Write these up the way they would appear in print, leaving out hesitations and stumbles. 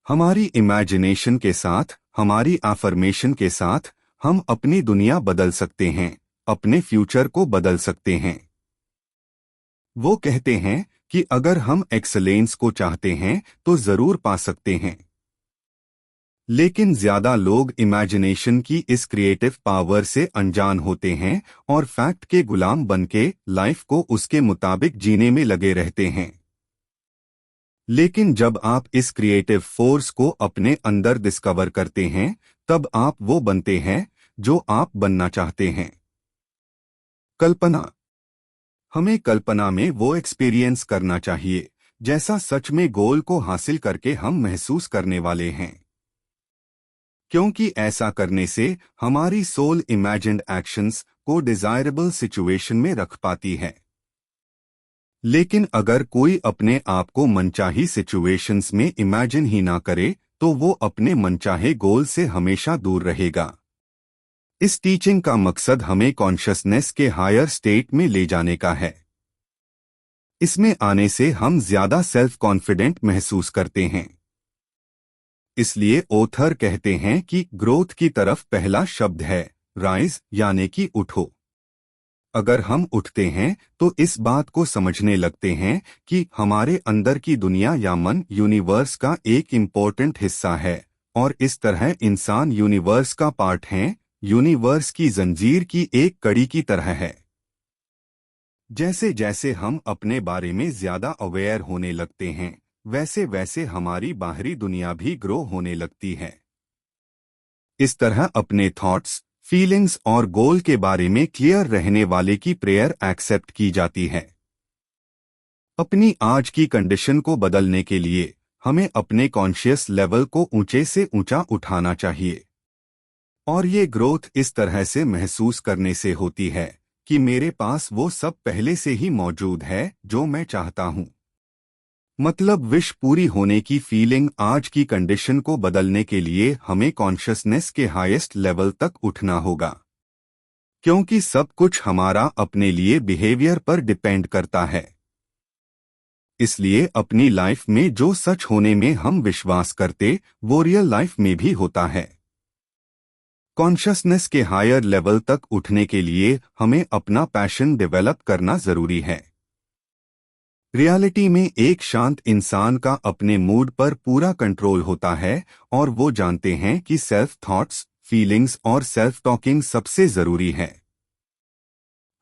हमारी इमेजिनेशन के साथ, हमारी अफर्मेशन के साथ हम अपनी दुनिया बदल सकते हैं, अपने फ्यूचर को बदल सकते हैं। वो कहते हैं कि अगर हम एक्सीलेंस को चाहते हैं तो जरूर पा सकते हैं। लेकिन ज्यादा लोग इमेजिनेशन की इस क्रिएटिव पावर से अनजान होते हैं और फैक्ट के गुलाम बनके लाइफ को उसके मुताबिक जीने में लगे रहते हैं। लेकिन जब आप इस क्रिएटिव फोर्स को अपने अंदर डिस्कवर करते हैं, तब आप वो बनते हैं जो आप बनना चाहते हैं। कल्पना। हमें कल्पना में वो एक्सपीरियंस करना चाहिए जैसा सच में गोल को हासिल करके हम महसूस करने वाले हैं, क्योंकि ऐसा करने से हमारी सोल इमेजिन्ड एक्शंस को डिजायरेबल सिचुएशन में रख पाती है। लेकिन अगर कोई अपने आप को मनचाही सिचुएशंस में इमेजिन ही ना करे तो वो अपने मनचाहे गोल से हमेशा दूर रहेगा। इस टीचिंग का मकसद हमें कॉन्शियसनेस के हायर स्टेट में ले जाने का है। इसमें आने से हम ज्यादा सेल्फ कॉन्फिडेंट महसूस करते हैं। इसलिए ऑथर कहते हैं कि ग्रोथ की तरफ पहला शब्द है राइज, यानी कि उठो। अगर हम उठते हैं तो इस बात को समझने लगते हैं कि हमारे अंदर की दुनिया या मन यूनिवर्स का एक इम्पोर्टेंट हिस्सा है और इस तरह इंसान यूनिवर्स का पार्ट है, यूनिवर्स की जंजीर की एक कड़ी की तरह है। जैसे जैसे हम अपने बारे में ज्यादा अवेयर होने लगते हैं, वैसे वैसे हमारी बाहरी दुनिया भी ग्रो होने लगती है। इस तरह अपने थॉट्स, फीलिंग्स और गोल के बारे में क्लियर रहने वाले की प्रेयर एक्सेप्ट की जाती है। अपनी आज की कंडीशन को बदलने के लिए हमें अपने कॉन्शियस लेवल को ऊंचे से ऊंचा उठाना चाहिए। और ये ग्रोथ इस तरह से महसूस करने से होती है कि मेरे पास वो सब पहले से ही मौजूद है जो मैं चाहता हूँ। मतलब विश पूरी होने की फीलिंग। आज की कंडीशन को बदलने के लिए हमें कॉन्शियसनेस के हाईएस्ट लेवल तक उठना होगा, क्योंकि सब कुछ हमारा अपने लिए बिहेवियर पर डिपेंड करता है। इसलिए अपनी लाइफ में जो सच होने में हम विश्वास करते वो रियल लाइफ में भी होता है। कॉन्शियसनेस के हायर लेवल तक उठने के लिए हमें अपना पैशन डेवलप करना जरूरी है। रियलिटी में एक शांत इंसान का अपने मूड पर पूरा कंट्रोल होता है और वो जानते हैं कि सेल्फ थॉट्स, फीलिंग्स और सेल्फ टॉकिंग सबसे जरूरी है।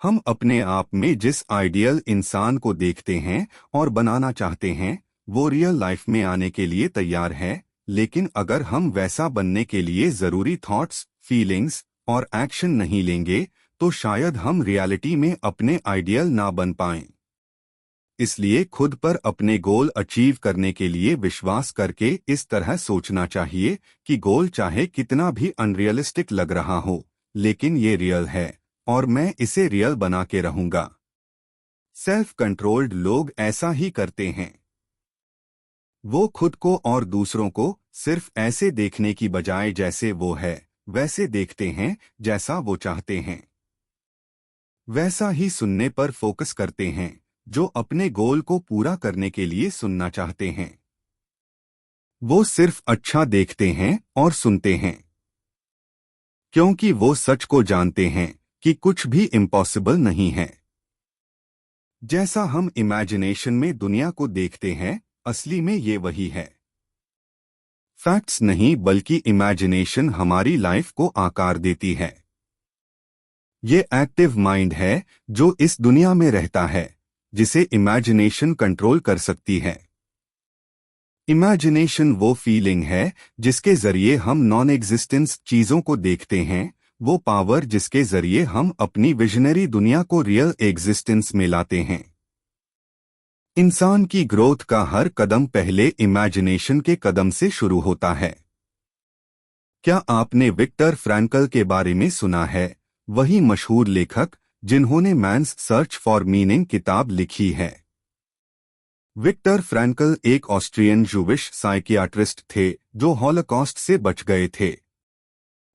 हम अपने आप में जिस आइडियल इंसान को देखते हैं और बनाना चाहते हैं वो रियल लाइफ में आने के लिए तैयार है, लेकिन अगर हम वैसा बनने के लिए जरूरी थॉट्स, फीलिंग्स और एक्शन नहीं लेंगे तो शायद हम रियलिटी में अपने आइडियल ना बन पाएं। इसलिए खुद पर अपने गोल अचीव करने के लिए विश्वास करके इस तरह सोचना चाहिए कि गोल चाहे कितना भी अनरियलिस्टिक लग रहा हो, लेकिन ये रियल है और मैं इसे रियल बना के रहूंगा। सेल्फ कंट्रोल्ड लोग ऐसा ही करते हैं। वो खुद को और दूसरों को सिर्फ ऐसे देखने की बजाय जैसे वो है वैसे देखते हैं, जैसा वो चाहते हैं। वैसा ही सुनने पर फोकस करते हैं जो अपने गोल को पूरा करने के लिए सुनना चाहते हैं। वो सिर्फ अच्छा देखते हैं और सुनते हैं, क्योंकि वो सच को जानते हैं कि कुछ भी इम्पॉसिबल नहीं है। जैसा हम इमेजिनेशन में दुनिया को देखते हैं, असली में ये वही है। फैक्ट्स नहीं बल्कि इमेजिनेशन हमारी लाइफ को आकार देती है। ये एक्टिव माइंड है जो इस दुनिया में रहता है, जिसे इमेजिनेशन कंट्रोल कर सकती है। इमेजिनेशन वो फीलिंग है जिसके जरिए हम नॉन एग्जिस्टेंस चीजों को देखते हैं, वो पावर जिसके जरिए हम अपनी विजनरी दुनिया को रियल एग्जिस्टेंस में लाते हैं। इंसान की ग्रोथ का हर कदम पहले इमेजिनेशन के कदम से शुरू होता है। क्या आपने विक्टर फ्रैंकल के बारे में सुना है? वही मशहूर लेखक जिन्होंने मैन्स सर्च फॉर मीनिंग किताब लिखी है। विक्टर फ्रैंकल एक ऑस्ट्रियन जूविश साइकियाट्रिस्ट थे जो हॉलोकॉस्ट से बच गए थे।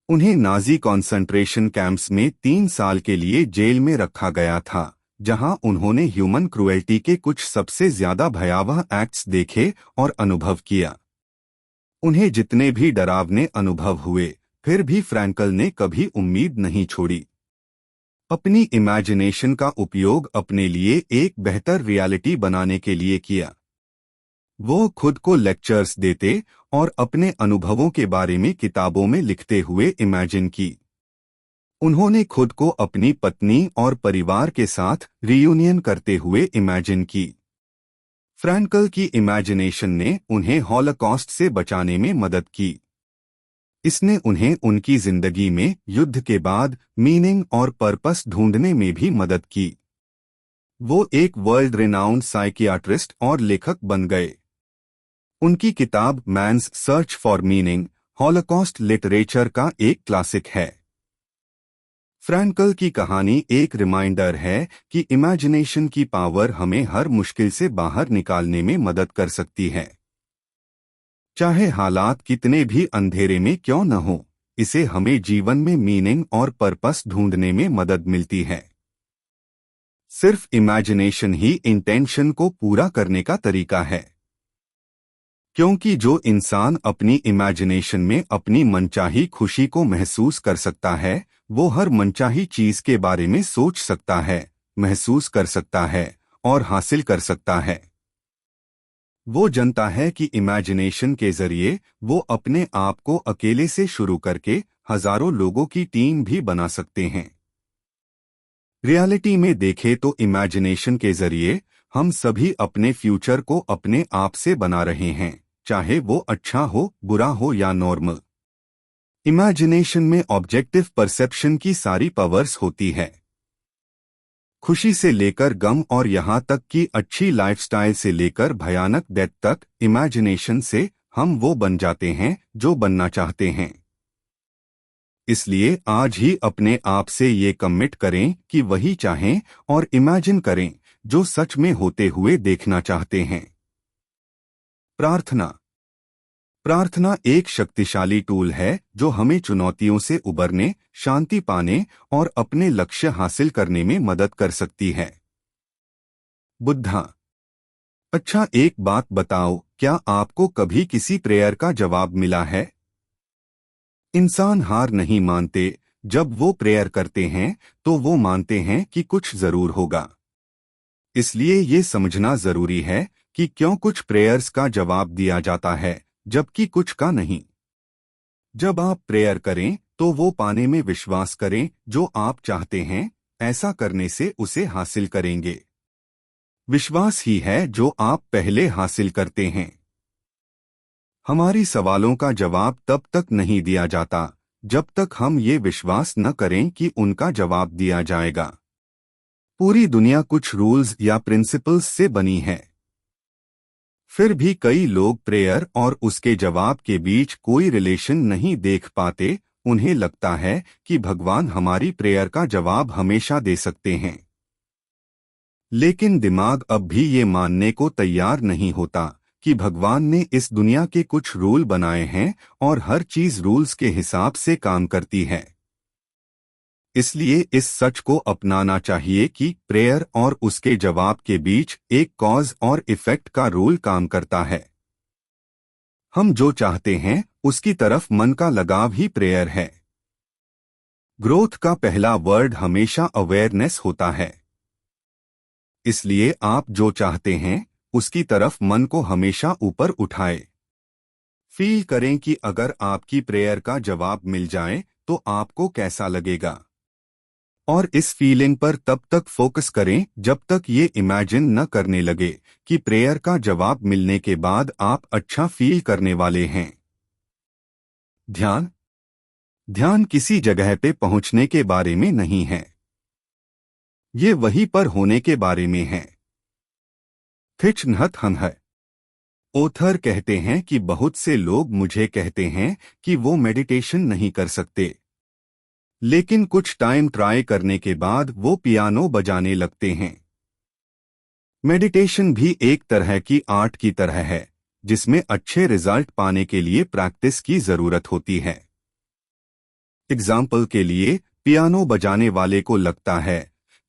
उन्हें नाजी कॉन्सेंट्रेशन कैंप्स में 3 साल के लिए जेल में रखा गया था, जहां उन्होंने ह्यूमन क्रुएल्टी के कुछ सबसे ज्यादा भयावह एक्ट्स देखे और अनुभव किया। उन्हें जितने भी डरावने अनुभव हुए, फिर भी फ्रैंकल ने कभी उम्मीद नहीं छोड़ी। अपनी इमेजिनेशन का उपयोग अपने लिए एक बेहतर रियलिटी बनाने के लिए किया। वो खुद को लेक्चर्स देते और अपने अनुभवों के बारे में किताबों में लिखते हुए इमेजिन की। उन्होंने खुद को अपनी पत्नी और परिवार के साथ रियूनियन करते हुए इमेजिन की। फ्रैंकल की इमेजिनेशन ने उन्हें हॉलोकॉस्ट से बचाने में मदद की। इसने उन्हें उनकी जिंदगी में युद्ध के बाद मीनिंग और पर्पस ढूंढने में भी मदद की। वो एक वर्ल्ड रिनाउंड साइकियाट्रिस्ट और लेखक बन गए। उनकी किताब Man's Search for Meaning Holocaust literature का एक क्लासिक है। फ्रैंकल की कहानी एक रिमाइंडर है कि इमेजिनेशन की पावर हमें हर मुश्किल से बाहर निकालने में मदद कर सकती है। चाहे हालात कितने भी अंधेरे में क्यों न हो, इसे हमें जीवन में मीनिंग और पर्पस ढूंढने में मदद मिलती है। सिर्फ इमेजिनेशन ही इंटेंशन को पूरा करने का तरीका है, क्योंकि जो इंसान अपनी इमेजिनेशन में अपनी मनचाही खुशी को महसूस कर सकता है, वो हर मनचाही चीज के बारे में सोच सकता है, महसूस कर सकता है और हासिल कर सकता है। वो जानता है कि इमेजिनेशन के जरिए वो अपने आप को अकेले से शुरू करके हजारों लोगों की टीम भी बना सकते हैं। रियलिटी में देखें तो इमेजिनेशन के जरिए हम सभी अपने फ्यूचर को अपने आप से बना रहे हैं, चाहे वो अच्छा हो, बुरा हो या नॉर्मल। इमेजिनेशन में ऑब्जेक्टिव परसेप्शन की सारी पावर्स होती है। खुशी से लेकर गम और यहाँ तक कि अच्छी लाइफस्टाइल से लेकर भयानक डेथ तक, इमेजिनेशन से हम वो बन जाते हैं जो बनना चाहते हैं। इसलिए आज ही अपने आप से ये कमिट करें कि वही चाहें और इमेजिन करें जो सच में होते हुए देखना चाहते हैं। प्रार्थना। प्रार्थना एक शक्तिशाली टूल है जो हमें चुनौतियों से उबरने, शांति पाने और अपने लक्ष्य हासिल करने में मदद कर सकती है। बुद्धा। अच्छा, एक बात बताओ, क्या आपको कभी किसी प्रेयर का जवाब मिला है? इंसान हार नहीं मानते। जब वो प्रेयर करते हैं तो वो मानते हैं कि कुछ जरूर होगा। इसलिए ये समझना जरूरी है कि क्यों कुछ प्रेयर्स का जवाब दिया जाता है जबकि कुछ का नहीं। जब आप प्रेयर करें तो वो पाने में विश्वास करें जो आप चाहते हैं, ऐसा करने से उसे हासिल करेंगे। विश्वास ही है जो आप पहले हासिल करते हैं। हमारी सवालों का जवाब तब तक नहीं दिया जाता जब तक हम ये विश्वास न करें कि उनका जवाब दिया जाएगा। पूरी दुनिया कुछ रूल्स या प्रिंसिपल्स से बनी है। फिर भी कई लोग प्रेयर और उसके जवाब के बीच कोई रिलेशन नहीं देख पाते। उन्हें लगता है कि भगवान हमारी प्रेयर का जवाब हमेशा दे सकते हैं। लेकिन दिमाग अब भी ये मानने को तैयार नहीं होता कि भगवान ने इस दुनिया के कुछ रूल बनाए हैं और हर चीज रूल्स के हिसाब से काम करती है। इसलिए इस सच को अपनाना चाहिए कि प्रेयर और उसके जवाब के बीच एक कॉज और इफेक्ट का रूल काम करता है। हम जो चाहते हैं उसकी तरफ मन का लगाव ही प्रेयर है। ग्रोथ का पहला वर्ड हमेशा अवेयरनेस होता है। इसलिए आप जो चाहते हैं उसकी तरफ मन को हमेशा ऊपर उठाए। फील करें कि अगर आपकी प्रेयर का जवाब मिल जाए तो आपको कैसा लगेगा, और इस फीलिंग पर तब तक फोकस करें जब तक ये इमेजिन न करने लगे कि प्रेयर का जवाब मिलने के बाद आप अच्छा फील करने वाले हैं। ध्यान। ध्यान किसी जगह पे पहुंचने के बारे में नहीं है, ये वहीं पर होने के बारे में है। थिच नहत हन है। ओथर कहते हैं कि बहुत से लोग मुझे कहते हैं कि वो मेडिटेशन नहीं कर सकते, लेकिन कुछ टाइम ट्राई करने के बाद वो पियानो बजाने लगते हैं। मेडिटेशन भी एक तरह की आर्ट की तरह है जिसमें अच्छे रिजल्ट पाने के लिए प्रैक्टिस की जरूरत होती है। एग्जाम्पल के लिए, पियानो बजाने वाले को लगता है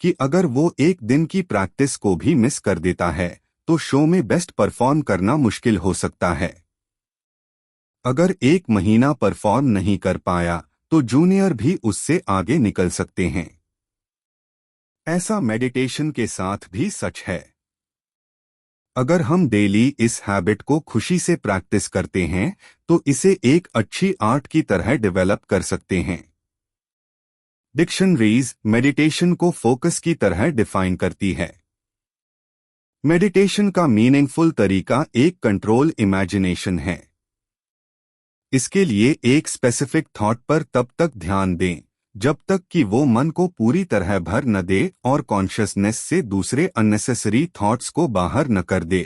कि अगर वो एक दिन की प्रैक्टिस को भी मिस कर देता है तो शो में बेस्ट परफॉर्म करना मुश्किल हो सकता है। अगर 1 महीना परफॉर्म नहीं कर पाया तो जूनियर भी उससे आगे निकल सकते हैं। ऐसा मेडिटेशन के साथ भी सच है। अगर हम डेली इस हैबिट को खुशी से प्रैक्टिस करते हैं तो इसे एक अच्छी आर्ट की तरह डेवलप कर सकते हैं। डिक्शनरीज मेडिटेशन को फोकस की तरह डिफाइन करती है। मेडिटेशन का मीनिंगफुल तरीका एक कंट्रोल इमेजिनेशन है। इसके लिए एक स्पेसिफिक थॉट पर तब तक ध्यान दें जब तक कि वो मन को पूरी तरह भर न दे और कॉन्शियसनेस से दूसरे अननेसेसरी थॉट्स को बाहर न कर दे।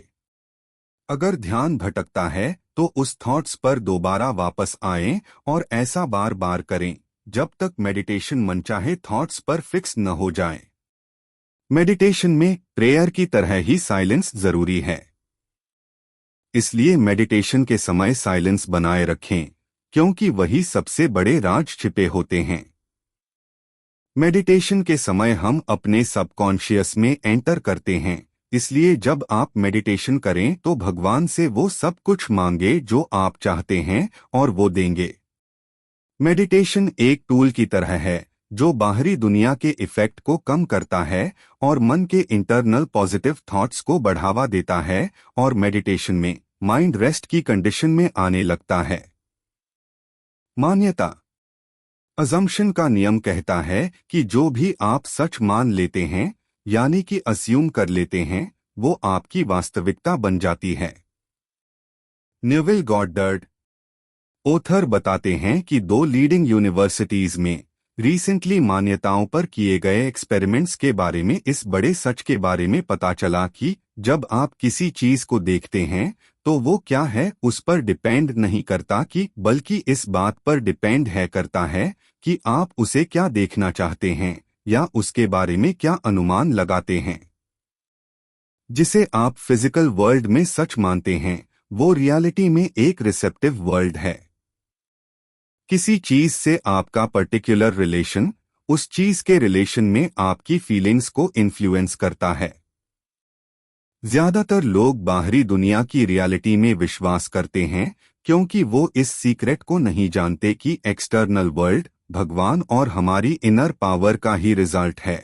अगर ध्यान भटकता है तो उस थॉट्स पर दोबारा वापस आएं और ऐसा बार बार करें जब तक मेडिटेशन मनचाहे थॉट्स पर फिक्स न हो जाए। मेडिटेशन में प्रेयर की तरह ही साइलेंस जरूरी है। इसलिए मेडिटेशन के समय साइलेंस बनाए रखें क्योंकि वही सबसे बड़े राज छिपे होते हैं। मेडिटेशन के समय हम अपने सबकॉन्शियस में एंटर करते हैं, इसलिए जब आप मेडिटेशन करें तो भगवान से वो सब कुछ मांगे जो आप चाहते हैं और वो देंगे। मेडिटेशन एक टूल की तरह है जो बाहरी दुनिया के इफेक्ट को कम करता है और मन के इंटरनल पॉजिटिव थॉट्स को बढ़ावा देता है और मेडिटेशन में माइंड रेस्ट की कंडीशन में आने लगता है। मान्यता अजम्पशन का नियम कहता है कि जो भी आप सच मान लेते हैं यानी कि अस्यूम कर लेते हैं वो आपकी वास्तविकता बन जाती है। नेविल गॉडडर्ड ऑथर बताते हैं कि 2 लीडिंग यूनिवर्सिटीज में रिसेंटली मान्यताओं पर किए गए एक्सपेरिमेंट्स के बारे में इस बड़े सच के बारे में पता चला कि जब आप किसी चीज को देखते हैं तो वो क्या है उस पर डिपेंड नहीं करता कि बल्कि इस बात पर डिपेंड है करता है कि आप उसे क्या देखना चाहते हैं या उसके बारे में क्या अनुमान लगाते हैं। जिसे आप फिजिकल वर्ल्ड में सच मानते हैं वो रियलिटी में एक रिसेप्टिव वर्ल्ड है। किसी चीज से आपका पर्टिकुलर रिलेशन उस चीज के रिलेशन में आपकी फीलिंग्स को इन्फ्लुएंस करता है। ज्यादातर लोग बाहरी दुनिया की रियलिटी में विश्वास करते हैं क्योंकि वो इस सीक्रेट को नहीं जानते कि एक्सटर्नल वर्ल्ड भगवान और हमारी इनर पावर का ही रिजल्ट है।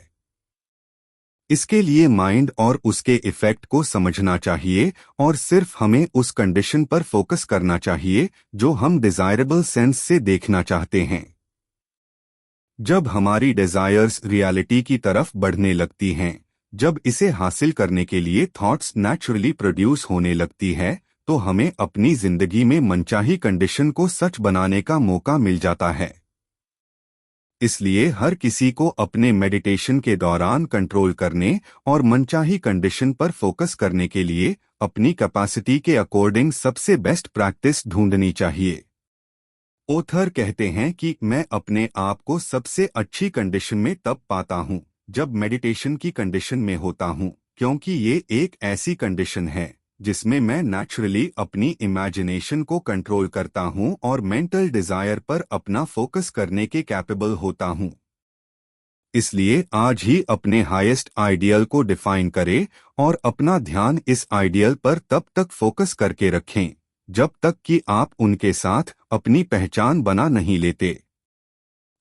इसके लिए माइंड और उसके इफेक्ट को समझना चाहिए और सिर्फ हमें उस कंडीशन पर फोकस करना चाहिए जो हम डिजायरेबल सेंस से देखना चाहते हैं। जब हमारी डिजायर्स रियलिटी की तरफ बढ़ने लगती हैं, जब इसे हासिल करने के लिए थॉट्स नेचुरली प्रोड्यूस होने लगती है तो हमें अपनी जिंदगी में मनचाही कंडीशन को सच बनाने का मौका मिल जाता है। इसलिए हर किसी को अपने मेडिटेशन के दौरान कंट्रोल करने और मनचाही कंडीशन पर फोकस करने के लिए अपनी कैपेसिटी के अकॉर्डिंग सबसे बेस्ट प्रैक्टिस ढूंढनी चाहिए। ऑथर कहते हैं कि मैं अपने आप को सबसे अच्छी कंडीशन में तब पाता हूं जब मेडिटेशन की कंडीशन में होता हूं क्योंकि ये एक ऐसी कंडीशन है जिसमें मैं नेचुरली अपनी इमेजिनेशन को कंट्रोल करता हूं और मेंटल डिजायर पर अपना फोकस करने के कैपेबल होता हूं। इसलिए आज ही अपने हाईएस्ट आइडियल को डिफाइन करें और अपना ध्यान इस आइडियल पर तब तक फोकस करके रखें जब तक कि आप उनके साथ अपनी पहचान बना नहीं लेते।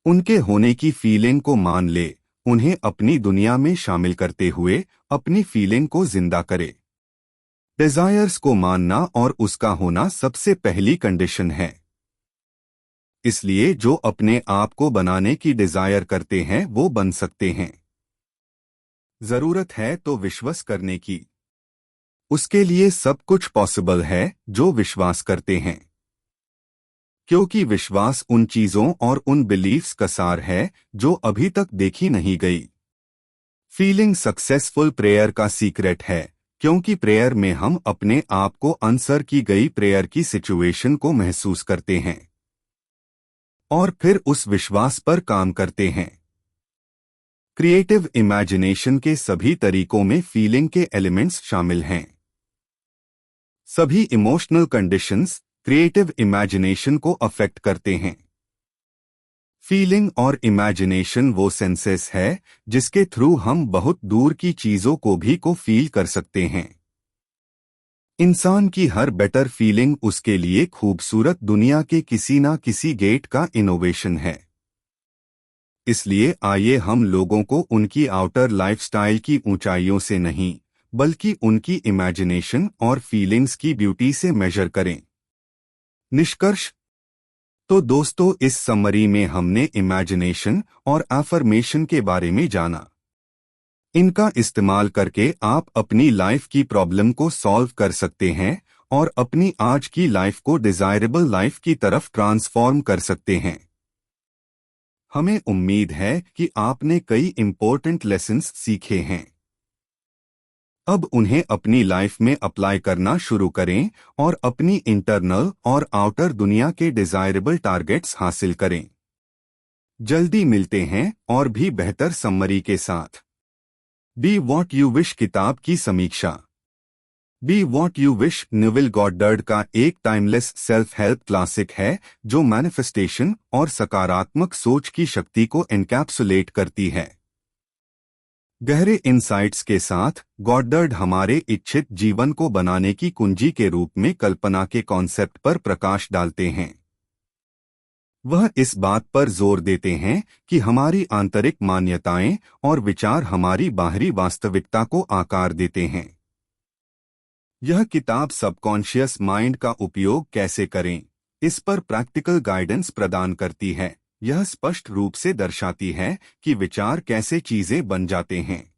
उनके होने की फीलिंग को मान ले, उन्हें अपनी दुनिया में शामिल करते हुए अपनी फीलिंग को जिंदा करे। डिजायर्स को मानना और उसका होना सबसे पहली कंडीशन है। इसलिए जो अपने आप को बनाने की डिजायर करते हैं वो बन सकते हैं। जरूरत है तो विश्वास करने की। उसके लिए सब कुछ पॉसिबल है जो विश्वास करते हैं, क्योंकि विश्वास उन चीजों और उन बिलीफ्स का सार है जो अभी तक देखी नहीं गई। फीलिंग सक्सेसफुल प्रेयर का सीक्रेट है क्योंकि प्रेयर में हम अपने आप को आंसर की गई प्रेयर की सिचुएशन को महसूस करते हैं और फिर उस विश्वास पर काम करते हैं। क्रिएटिव इमेजिनेशन के सभी तरीकों में फीलिंग के एलिमेंट्स शामिल हैं। सभी इमोशनल कंडीशंस क्रिएटिव इमेजिनेशन को अफेक्ट करते हैं। फीलिंग और इमेजिनेशन वो सेंसेस है जिसके थ्रू हम बहुत दूर की चीजों को भी फील कर सकते हैं। इंसान की हर बेटर फीलिंग उसके लिए खूबसूरत दुनिया के किसी ना किसी गेट का इनोवेशन है। इसलिए आइए हम लोगों को उनकी आउटर लाइफस्टाइल की ऊंचाइयों से नहीं, बल्कि उनकी इमेजिनेशन और फीलिंग्स की ब्यूटी से मेजर करें। निष्कर्ष। तो दोस्तों, इस समरी में हमने इमेजिनेशन और अफर्मेशन के बारे में जाना। इनका इस्तेमाल करके आप अपनी लाइफ की प्रॉब्लम को सॉल्व कर सकते हैं और अपनी आज की लाइफ को डिजायरेबल लाइफ की तरफ ट्रांसफॉर्म कर सकते हैं। हमें उम्मीद है कि आपने कई इंपॉर्टेंट लेसन्स सीखे हैं। अब उन्हें अपनी लाइफ में अप्लाई करना शुरू करें और अपनी इंटरनल और आउटर दुनिया के डिजायरेबल टारगेट्स हासिल करें। जल्दी मिलते हैं और भी बेहतर समरी के साथ। बी वॉट यू विश किताब की समीक्षा। Be what you wish Neville Goddard का एक टाइमलेस सेल्फ हेल्प क्लासिक है जो मैनिफेस्टेशन और सकारात्मक सोच की शक्ति को एनकैप्सुलेट करती है। गहरे इंसाइट्स के साथ गॉडर्ड हमारे इच्छित जीवन को बनाने की कुंजी के रूप में कल्पना के कॉन्सेप्ट पर प्रकाश डालते हैं। वह इस बात पर जोर देते हैं कि हमारी आंतरिक मान्यताएं और विचार हमारी बाहरी वास्तविकता को आकार देते हैं। यह किताब सबकॉन्शियस माइंड का उपयोग कैसे करें, इस पर प्रैक्टिकल गाइडेंस प्रदान करती है। यह स्पष्ट रूप से दर्शाती है कि विचार कैसे चीजें बन जाते हैं।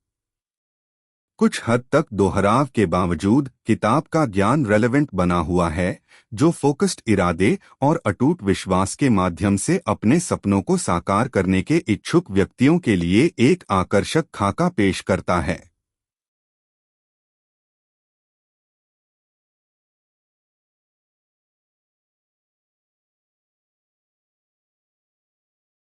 कुछ हद तक दोहराव के बावजूद किताब का ज्ञान रेलेवेंट बना हुआ है, जो फोकस्ड इरादे और अटूट विश्वास के माध्यम से अपने सपनों को साकार करने के इच्छुक व्यक्तियों के लिए एक आकर्षक खाका पेश करता है।